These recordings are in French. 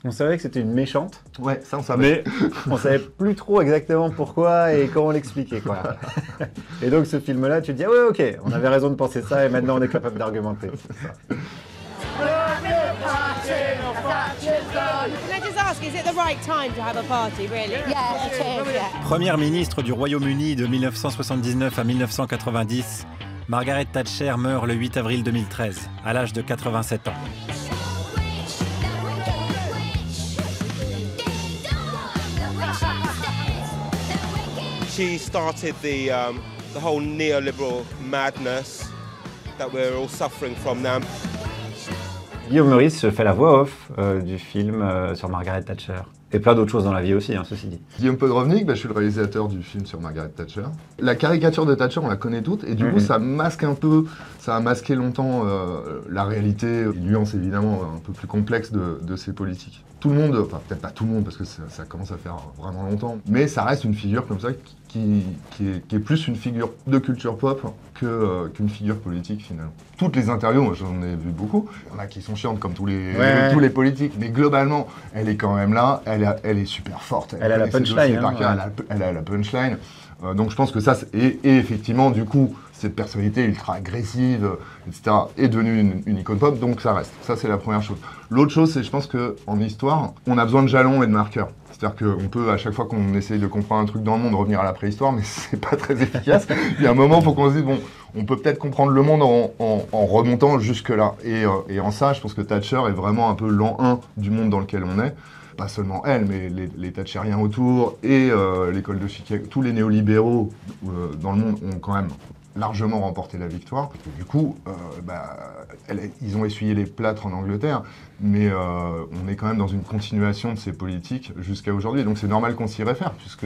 On savait que c'était une méchante, Ouais, ça on savait. mais on savait plus trop exactement pourquoi et comment l'expliquer, quoi. Et donc ce film-là, tu te dis, ah ouais, ok, on avait raison de penser ça et maintenant on est capable d'argumenter. Can I just ask, is it the right time to have a party, really? Yeah, it is, yeah. Première ministre du Royaume-Uni de 1979 à 1990, Margaret Thatcher meurt le 8 avril 2013, à l'âge de 87 ans. She started the whole neoliberal madness that we're all suffering from now. Guillaume Meurice fait la voix off du film sur Margaret Thatcher. Et plein d'autres choses dans la vie aussi, hein, ceci dit. Guillaume Podrovnik, je suis le réalisateur du film sur Margaret Thatcher. La caricature de Thatcher, on la connaît toutes, et du coup, ça masque un peu, ça a masqué longtemps la réalité, une nuance évidemment un peu plus complexe de ses politiques. Tout le monde, enfin peut-être pas tout le monde, parce que ça commence à faire vraiment longtemps, mais ça reste une figure comme ça qui est plus une figure de culture pop qu'une figure politique finalement. Toutes les interviews, moi j'en ai vu beaucoup, il y en a qui sont chiantes comme tous les politiques, mais globalement, elle est quand même là, elle est super forte. Elle a la punchline. Elle a la punchline. Donc je pense que ça, et effectivement, du coup, cette personnalité ultra agressive, etc., est devenue une icône pop, donc ça reste. Ça, c'est la première chose. L'autre chose, c'est je pense qu'en histoire, on a besoin de jalons et de marqueurs. C'est-à-dire qu'on peut, à chaque fois qu'on essaye de comprendre un truc dans le monde, revenir à la préhistoire, mais c'est pas très efficace. Il y a un moment, il faut qu'on se dise, bon, on peut peut-être comprendre le monde en remontant jusque-là. Et en ça, je pense que Thatcher est vraiment un peu l'an 1 du monde dans lequel on est. Pas seulement elle, mais les Thatcheriens autour et l'école de Chicago, tous les néolibéraux dans le monde ont quand même largement remporté la victoire. Parce que du coup, ils ont essuyé les plâtres en Angleterre, mais on est quand même dans une continuation de ces politiques jusqu'à aujourd'hui. Donc c'est normal qu'on s'y réfère, puisque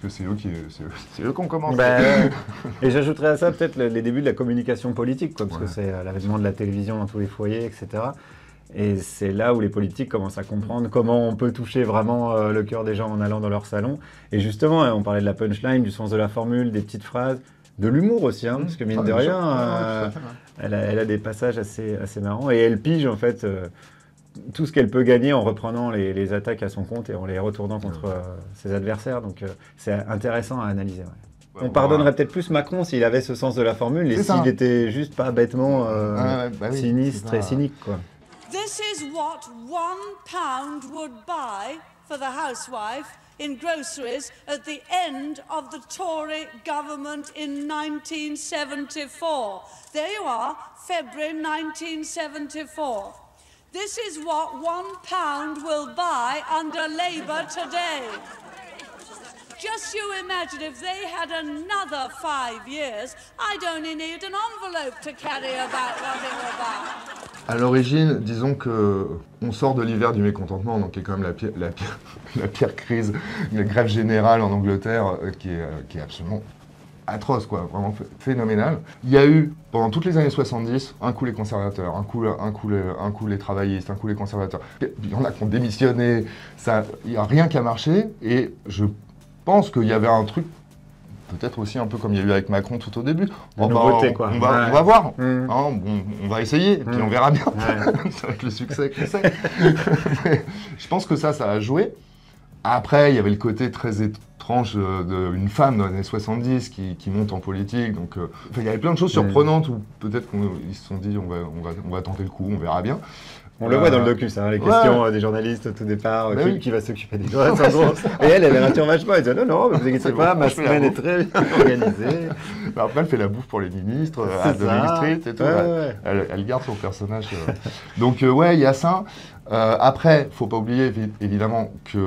c'est eux qui ont commencé. Et j'ajouterais à ça peut-être les débuts de la communication politique, quoi, parce que c'est l'avènement de la télévision dans tous les foyers, etc. Et c'est là où les politiques commencent à comprendre comment on peut toucher vraiment le cœur des gens en allant dans leur salon. Et justement, on parlait de la punchline, du sens de la formule, des petites phrases, de l'humour aussi, hein, parce que mine de rien, elle a des passages assez marrants. Et elle pige en fait tout ce qu'elle peut gagner en reprenant les attaques à son compte et en les retournant contre ses adversaires. Donc c'est intéressant à analyser. Ouais. On pardonnerait peut-être plus Macron s'il avait ce sens de la formule et s'il était juste pas bêtement sinistre et cynique, quoi. This is what £1 would buy for the housewife in groceries at the end of the Tory government in 1974. There you are, February 1974. This is what £1 will buy under Labour today. Just you imagine if they had another 5 years, I'd only need an envelope to carry about what it will buy. À l'origine, disons que on sort de l'hiver du mécontentement, donc qui est quand même la pire crise, la grève générale en Angleterre, qui est absolument atroce, quoi, vraiment phénoménale. Il y a eu, pendant toutes les années 70, un coup les conservateurs, un coup les travaillistes, un coup les conservateurs. Il y en a qui ont démissionné, il n'y a rien qui a marché, et je pense qu'il y avait un truc, peut-être aussi un peu comme il y a eu avec Macron tout au début. On va voir, hein, on va essayer, et puis on verra bien, avec le succès que c'est. Je pense que ça a joué. Après, il y avait le côté très étrange d'une femme dans les années 70 qui monte en politique. Donc, il y avait plein de choses surprenantes où peut-être qu'ils se sont dit on va tenter le coup, on verra bien. On le voit dans le docu, ça, les questions des journalistes au tout départ, qui va s'occuper des gosses, en gros. Et elle rassure vachement, elle dit non, mais vous inquiétez pas, ma semaine est très bien organisée. Après, elle fait la bouffe pour les ministres, à Downing Street et tout. Elle garde son personnage. Donc, il y a ça. Après, faut pas oublier évidemment que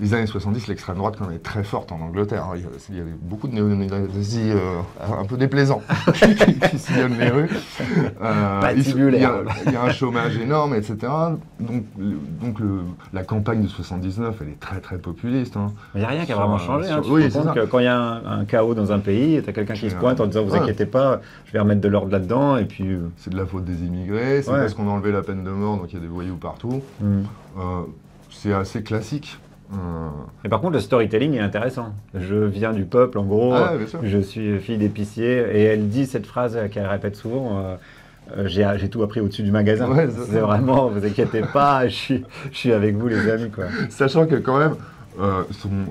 les années 70, l'extrême droite quand même est très forte en Angleterre. Hein. Il y avait beaucoup de néo-nazis un peu déplaisants qui sillonnent les rues. Il y a un chômage énorme, etc. Donc la campagne de 79, elle est très très populiste. Hein. Il n'y a rien qui a vraiment changé. Hein. Tu te rends compte que quand il y a un chaos dans un pays, tu as quelqu'un qui se pointe en disant vous inquiétez pas, je vais remettre de l'ordre là-dedans. Et puis c'est de la faute des immigrés, c'est parce qu'on a enlevé la peine de mort, donc il y a des voyous partout. C'est assez classique. Et par contre, le storytelling est intéressant. Je viens du peuple, en gros, je suis fille d'épicier, et elle dit cette phrase qu'elle répète souvent, j'ai tout appris au-dessus du magasin. Ouais, C'est vraiment, vous inquiétez pas, je suis avec vous les amis, quoi. Sachant que quand même,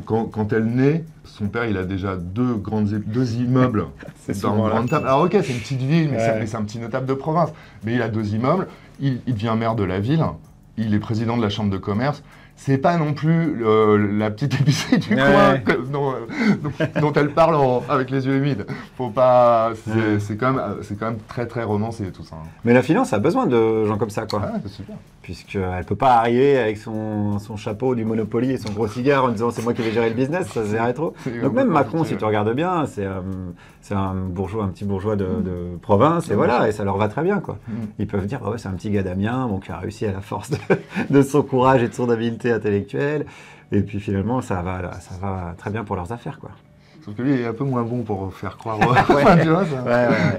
quand elle naît, son père il a déjà deux immeubles C'est dans souvent là. grande table. Alors ok, c'est une petite ville, mais Ouais. c'est un petit notable de province. Mais il a 2 immeubles, il devient maire de la ville, il est président de la chambre de commerce. C'est pas non plus la petite épicerie du Ouais. coin dont elle parle avec les yeux humides. Faut pas, c'est quand même très très romancé tout ça. Hein. Mais la finance a besoin de gens comme ça, quoi. Ah, c'est super. Puisqu'elle ne peut pas arriver avec son chapeau du Monopoly et son gros cigare en disant c'est moi qui vais gérer le business, ça c'est rétro. Donc même Macron, si tu regardes bien, c'est un petit bourgeois de province, et voilà, et ça leur va très bien, quoi. Ils peuvent dire, ouais, c'est un petit gars d'Amiens, qui a réussi à la force de son courage et de son habileté intellectuelle, et puis finalement, ça va très bien pour leurs affaires, quoi. Sauf que lui, il est un peu moins bon pour faire croire. Enfin, tu vois,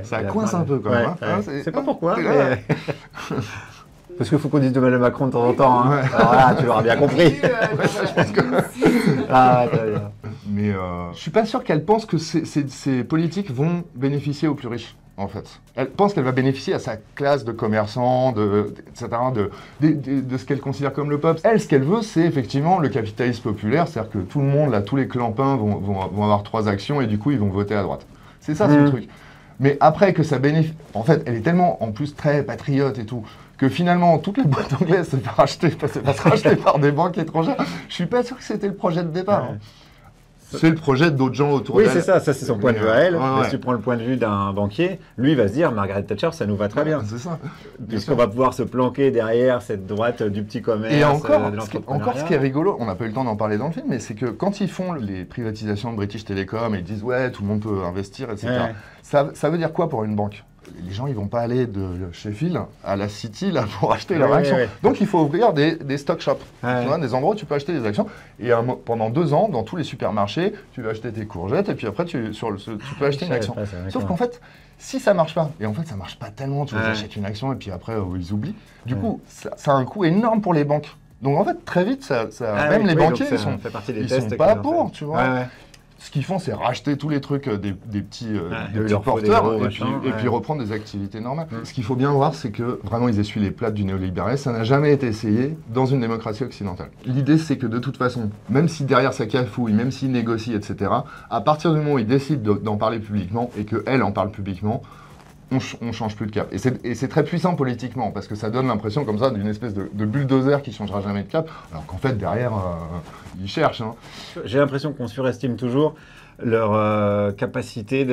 ça Il a coince pas- un peu quand ouais, même. Hein. ouais. C'est pas pourquoi, c'est mais... là. Parce qu'il faut qu'on dise de mal de Macron de temps en temps, hein. Ouais. Alors là, tu l'auras bien compris. Je pense que... Ah, très bien. Mais je suis pas sûr qu'elle pense que ces politiques vont bénéficier aux plus riches, en fait. Elle pense qu'elle va bénéficier à sa classe de commerçants, etc., de ce qu'elle considère comme le peuple. Elle, ce qu'elle veut, c'est effectivement le capitalisme populaire, c'est-à-dire que tout le monde, là, tous les clampins vont avoir 3 actions et du coup, ils vont voter à droite. C'est ça, c'est le truc. Mais après que ça bénéficie... En fait, elle est tellement, en plus, très patriote et tout, que finalement, toutes les boîtes anglaises se fassent racheter par des banques étrangères. Je suis pas sûr que c'était le projet de départ. Ouais. Hein. C'est le projet d'autres gens autour Oui, d'elle. c'est ça c'est son point de vue à elle. Ouais, Mais ouais. si tu prends le point de vue d'un banquier, lui il va se dire Margaret Thatcher, ça nous va très bien. C'est ça. Puisqu'on va pouvoir se planquer derrière cette droite du petit commerce, Et de encore, l'entrepreneuriat. ce qui est rigolo, on n'a pas eu le temps d'en parler dans le film, mais c'est que quand ils font les privatisations de British Telecom et ils disent ouais, tout le monde peut investir, etc. Ouais. Ça veut dire quoi pour une banque? Les gens, ils vont pas aller de Sheffield à la City là, pour acheter leurs Ouais, actions. ouais. Donc il faut ouvrir des stock shops. Ouais. Tu vois, des endroits où tu peux acheter des actions. Et pendant 2 ans, dans tous les supermarchés, tu vas acheter tes courgettes et puis après, tu peux acheter une action. Sauf qu'en fait, si ça marche pas, et en fait ça marche pas tellement, tu achètes une action et puis après ils oublient, du coup ça a un coût énorme pour les banques. Donc en fait très vite, même les banquiers ils sont pas pour, tu vois. Ouais. Ce qu'ils font, c'est racheter tous les trucs des petits, des il petits leur faut des porteurs gros et machins, puis reprendre des activités normales. Ce qu'il faut bien voir, c'est que vraiment ils essuient les plates du néolibéralisme. Ça n'a jamais été essayé dans une démocratie occidentale. L'idée, c'est que de toute façon, même si derrière ça cafouille, même s'ils négocient, etc., à partir du moment où ils décident d'en parler publiquement et qu'elle en parle publiquement, on change plus de cap. Et c'est très puissant politiquement, parce que ça donne l'impression comme ça d'une espèce de bulldozer qui changera jamais de cap, alors qu'en fait, derrière, ils cherchent. Hein. J'ai l'impression qu'on surestime toujours leur capacité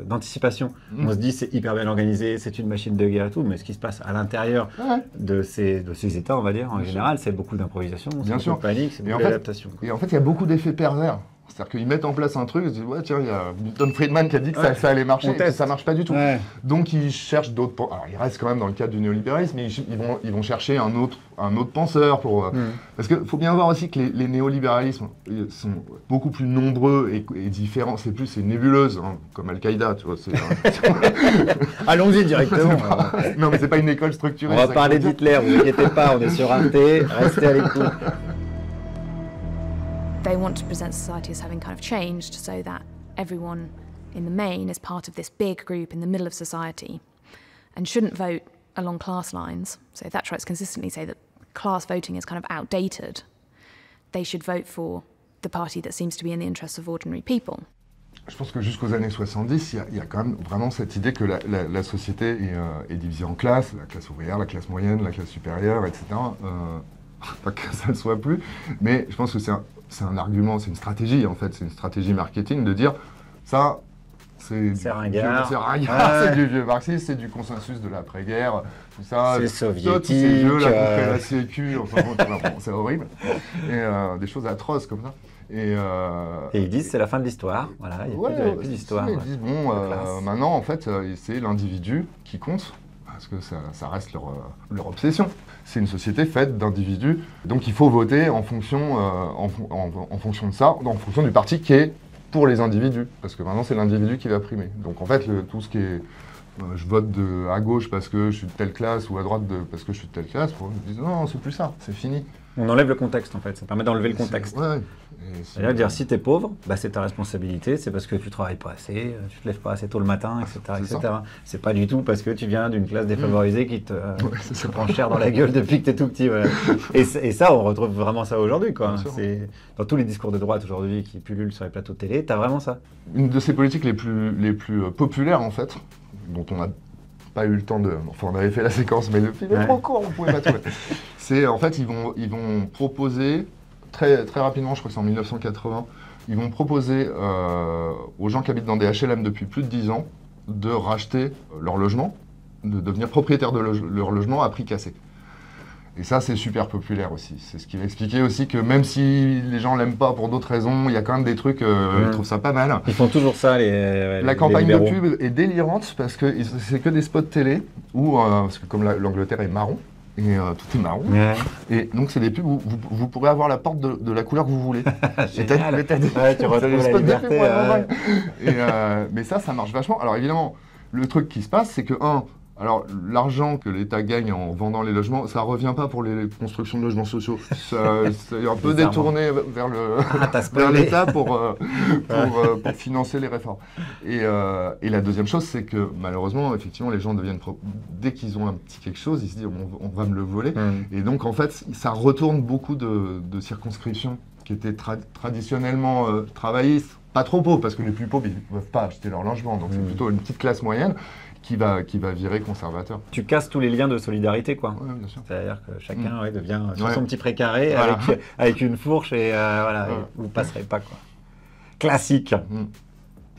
d'anticipation. On se dit c'est hyper bien organisé, c'est une machine de guerre et tout, mais ce qui se passe à l'intérieur de ces États, on va dire, en général, c'est beaucoup d'improvisation, c'est beaucoup de panique, c'est beaucoup d'adaptation. Et en fait, il y a beaucoup d'effets pervers. C'est-à-dire qu'ils mettent en place un truc, ils se disent ouais tiens, il y a Milton Friedman qui a dit que ça allait marcher, et ça marche pas du tout. Ouais. Donc ils cherchent d'autres. Alors ils restent quand même dans le cadre du néolibéralisme, mais ils vont chercher un autre penseur pour. Parce qu'il faut bien voir aussi que les néolibéralismes sont beaucoup plus nombreux et différents. C'est nébuleuse, hein, comme Al-Qaïda, tu vois. Allons-y directement. Non mais c'est pas une école structurée. On va parler d'Hitler, vous inquiétez pas, on est sur Arte, restez à l'écoute. They want to present society as having kind of changed so that everyone in the main is part of this big group in the middle of society and shouldn't vote along class lines. So Thatcherites consistently say that class voting is kind of outdated. They should vote for the party that seems to be in the interests of ordinary people. Je pense que jusqu'aux années 70, il y a quand même vraiment cette idée que la société est divisée en classes, la classe ouvrière, la classe moyenne, la classe supérieure, etc. Pas que ça ne soit plus, mais je pense que c'est un argument, c'est une stratégie en fait, c'est une stratégie marketing de dire ça, c'est ringard, c'est du vieux marxisme, c'est du consensus de l'après-guerre, tout ça, c'est soviétique, tous ces jeux là qu'on fait la sécu, enfin bon, c'est horrible, et des choses atroces comme ça. Et ils disent c'est la fin de l'histoire, voilà, il n'y a plus d'histoire. Ils disent bon, maintenant en fait, c'est l'individu qui compte. Parce que ça reste leur obsession. C'est une société faite d'individus, donc il faut voter en fonction, en fonction de ça, en fonction du parti qui est pour les individus, parce que maintenant c'est l'individu qui va primer. Donc en fait, tout ce qui est je vote à gauche parce que je suis de telle classe ou à droite parce que je suis de telle classe, ils disent non, c'est plus ça, c'est fini. On enlève le contexte en fait, ça permet d'enlever le contexte. Ouais. C'est-à-dire de dire si t'es pauvre, bah, c'est ta responsabilité, c'est parce que tu travailles pas assez, tu te lèves pas assez tôt le matin, etc. C'est pas du tout parce que tu viens d'une classe défavorisée qui te prend cher dans la gueule depuis que t'es tout petit. Voilà. Et ça, on retrouve vraiment ça aujourd'hui, quoi. C'est dans tous les discours de droite aujourd'hui qui pullulent sur les plateaux de télé, t'as vraiment ça. Une de ces politiques les plus populaires en fait, dont on n'a pas eu le temps de... Enfin, on avait fait la séquence, mais le film est trop court, on pouvait pas trouver. C'est en fait, ils vont proposer très rapidement, je crois que c'est en 1980, ils vont proposer aux gens qui habitent dans des HLM depuis plus de 10 ans de racheter leur logement, de devenir propriétaires de leur logement à prix cassé. Et ça, c'est super populaire aussi. C'est ce qui va expliquer aussi que même si les gens l'aiment pas pour d'autres raisons, il y a quand même des trucs, ils trouvent ça pas mal. Ils font toujours ça, la campagne de pub est délirante parce que c'est que des spots télé où, parce que comme l'Angleterre est marron, et tout est marron. Ouais. Et donc, c'est des pubs où vous pourrez avoir la porte de la couleur que vous voulez. Et tu retrouves la liberté. Mais ça marche vachement. Alors, évidemment, le truc qui se passe, c'est que, alors, l'argent que l'État gagne en vendant les logements, ça ne revient pas pour les constructions de logements sociaux. C'est un peu détourné vers l'État pour financer les réformes. Et la deuxième chose, c'est que malheureusement, effectivement, les gens deviennent... Dès qu'ils ont un petit quelque chose, ils se disent on va me le voler. Et donc, en fait, ça retourne beaucoup de circonscriptions qui étaient traditionnellement travaillées, pas trop pauvres, parce que les plus pauvres, ils ne peuvent pas acheter leur logement. Donc, c'est plutôt une petite classe moyenne qui va virer conservateur. Tu casses tous les liens de solidarité, quoi. Ouais, bien sûr. C'est-à-dire que chacun devient sur son petit précaré avec une fourche et vous ne passerez pas, quoi. Classique.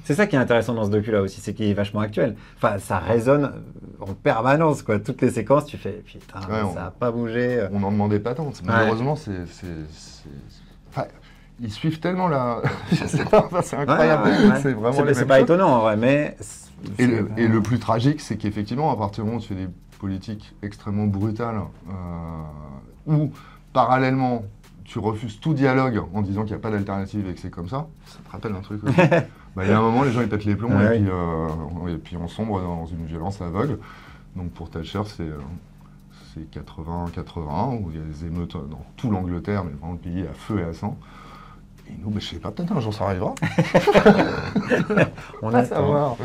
C'est ça qui est intéressant dans ce docu-là aussi, c'est qu'il est vachement actuel. Enfin, ça résonne en permanence, quoi. Toutes les séquences, tu fais, putain, ça n'a pas bougé. On n'en demandait pas tant. Malheureusement, Enfin, ils suivent tellement la... c'est incroyable. C'est vraiment c'est pas étonnant, en vrai, mais... Et le plus tragique, c'est qu'effectivement, à partir du moment où tu fais des politiques extrêmement brutales, où, parallèlement, tu refuses tout dialogue en disant qu'il n'y a pas d'alternative et que c'est comme ça te rappelle un truc aussi. Il y a un moment, les gens ils pètent les plombs et puis on sombre dans une violence aveugle. Donc pour Thatcher, c'est 80-81, où il y a des émeutes dans tout l'Angleterre, mais vraiment le pays à feu et à sang. Et nous, je sais pas, peut-être un jour ça arrivera. On va savoir.